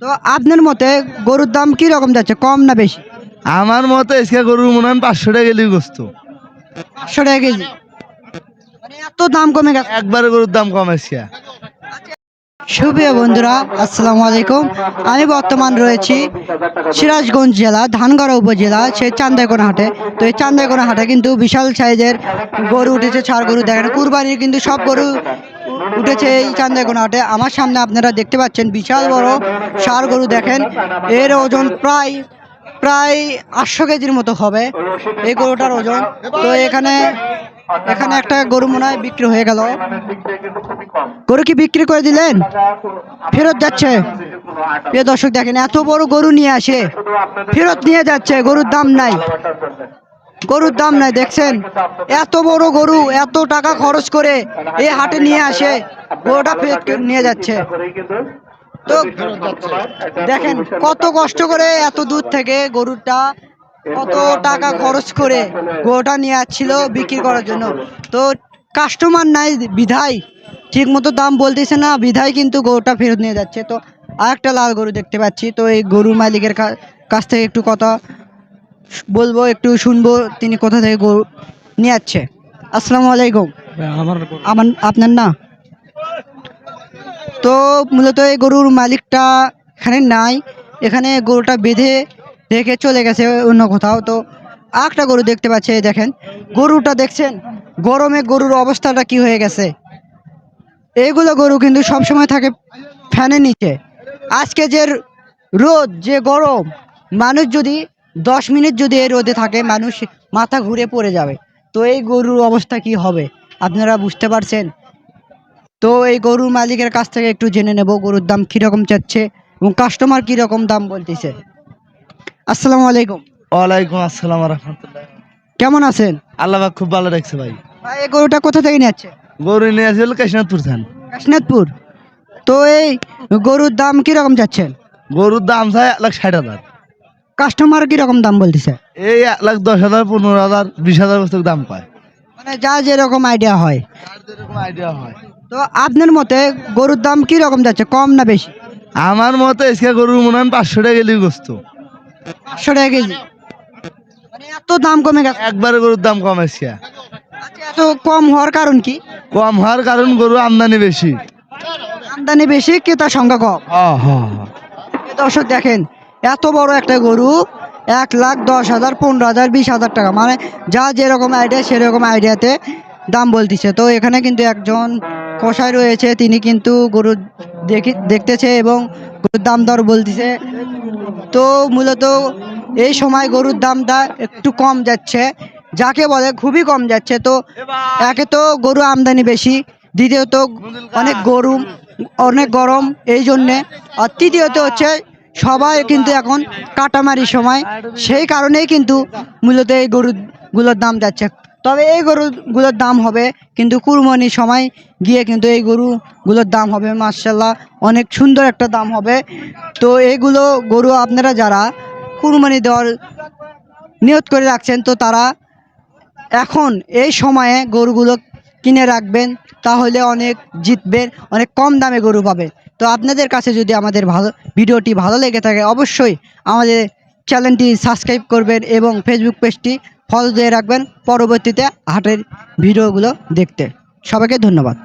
তো আপনার মতে গরুর দাম কি রকম যাচ্ছে, কম না বেশি? আমার মতে এসকে গরুর মনে হয় 500 টাকা গেলেই গোস্ত 500 টাকা কেজি, মানে এত দাম কমে গেছে। একবারে গরুর দাম কম এসকে। সুপ্রিয় বন্ধুরা, আসসালামু আলাইকুম। আমি বর্তমান রয়েছি সিরাজগঞ্জ জেলা ধানগড়া উপজেলা সেই চান্দাইকোনা হাটে। তো এই চান্দাইকোনা হাটে কিন্তু বিশাল সাইজের গরু উঠেছে, ষাঁড় গরু দেখেন, কুরবানির কিন্তু সব গরু উঠেছে এই চান্দাইকোনা হাটে। আমার সামনে আপনারা দেখতে পাচ্ছেন বিশাল বড় ষাঁড় গরু দেখেন, এর ওজন প্রায় প্রায় 800 কেজির মতো হবে এই গরুটার ওজন। তো এখানে একটা গরু মনে হয় বিক্রি হয়ে গেল। গরু কি বিক্রি করে দিলেন, ফেরত যাচ্ছে? প্রিয় দর্শক দেখেন, এত বড় গরু নিয়ে আসে ফেরত নিয়ে যাচ্ছে, গরুর দাম নাই, গরুর দাম নাই। দেখছেন এত বড় গরু এত টাকা খরচ করে এই হাটে নিয়ে আসে, গরুটা ফেরত নিয়ে যাচ্ছে। তো দেখেন কত কষ্ট করে এত দূর থেকে গরুটা কত টাকা খরচ করে গরুটা নিয়ে আসছিল বিক্রি করার জন্য। তো কাস্টমার নাই বিধায় ঠিক মতো দাম বলতেছে না, বিধায় কিন্তু গরুটা ফেরত নিয়ে যাচ্ছে। তো আরেকটা লাল গরু দেখতে পাচ্ছি, তো এই গরুর মালিকের কাছ থেকে একটু কথা বলবো, একটু শুনবো তিনি কোথা থেকে গরু নিয়ে যাচ্ছে। আসসালামু আলাইকুম। আমার আপনার না? তো মূলত এই গরুর মালিকটা এখানে নাই, এখানে গরুটা বেঁধে রেখে চলে গেছে অন্য কোথাও। তো আরেকটা গরু দেখতে পাচ্ছি, দেখেন গরুটা দেখছেন গরমে গরুর অবস্থাটা কি হয়ে গেছে। এইগুলো গরু কিন্তু সবসময় থাকে ফ্যানের নিচে। আজকে যে রোদ, যে গরম, মানুষ যদি 10 মিনিট যদি এই রোদে থাকে মানুষ মাথা ঘুরে পড়ে যাবে। তো এই গরুর অবস্থা কি হবে আপনারা বুঝতে পারছেন। তো এই গরুর মালিকের কাছ থেকে একটু জেনে নেব গরুর দাম কিরকম চাচ্ছে এবং কাস্টমার কিরকম দাম বলতেছে। আসসালামু আলাইকুম। ওয়ালাইকুম আসসালাম রাহমাতুল্লাহ। কেমন আছেন? আল্লাহ পাক খুব ভালো রাখছে ভাই। ভাই এই গরুটা কোথা থেকে নিয়ে যাচ্ছে? গরু নিয়ে আসছিল কাশীনাথপুর থান। কাশীনাথপুর। তো এই গরুর দাম কিরকম চাচ্ছেন? গরুর দাম চাই 1,60,000। কাস্টমার কিরকম দাম বলতেছে? এই 1,10,000, 15,000, 20,000 বস্তু দাম পায়, মানে যা যেরকম আইডিয়া হয়। যার যেরকম আইডিয়া হয়। তো আপনার মতে গরুর দাম কি রকম যাচ্ছে, কম না বেশি? আমার মতে এসকে গরুর মনে হয় 500 টাকা গেলেই গোস্ত 500 টাকা কেজি, মানে এত দাম কমে গেছে। একবারে গরুর দাম কম এসকে। আচ্ছা, এত কম হওয়ার কারণ কি? কম হওয়ার কারণ গরু আমদানি বেশি। আমদানি বেশি, ক্রেতার সংখ্যা কম। এই দর্শক দেখেন এত বড় একটা গরু 1,10,000, 15,000, 20,000 টাকা, মানে যা যেরকম আইডিয়া সেরকম আইডিয়াতে দাম বলতেছে। তো এখানে কিন্তু একজন কসাই রয়েছে, তিনি কিন্তু গরু দেখতেছে এবং গরুর দাম দর বলতেছে। তো মূলত এই সময় গরুর দামটা একটু কম যাচ্ছে, যাকে বলে খুবই কম যাচ্ছে। তো একে তো গরু আমদানি বেশি, দ্বিতীয়ত অনেক গরম এই জন্যে, আর তৃতীয়ত হচ্ছে সবাই কিন্তু এখন কাটামারি সময়, সেই কারণেই কিন্তু মূলত এই গরুগুলোর দাম যাচ্ছে। তবে এই গরুগুলোর দাম হবে কিন্তু কুরবানির সময় গিয়ে কিন্তু এই গরুগুলোর দাম হবে মাশাআল্লাহ, অনেক সুন্দর একটা দাম হবে। তো এইগুলো গরু আপনারা যারা কুরবানি দেওয়ার নিয়ত করে রাখছেন, তো তারা এখন এই সময়ে গরুগুলো কিনে রাখবেন, তাহলে অনেক জিতবেন, অনেক কম দামে গরু পাবে। তো আপনাদের কাছে যদি আমাদের ভিডিওটি ভালো লেগে থাকে, অবশ্যই আমাদের চ্যানেলটি সাবস্ক্রাইব করবেন এবং ফেসবুক পেজটি ফলো দিয়ে রাখবেন পরবর্তীতে হাটের ভিডিওগুলো দেখতে। সবাইকে ধন্যবাদ।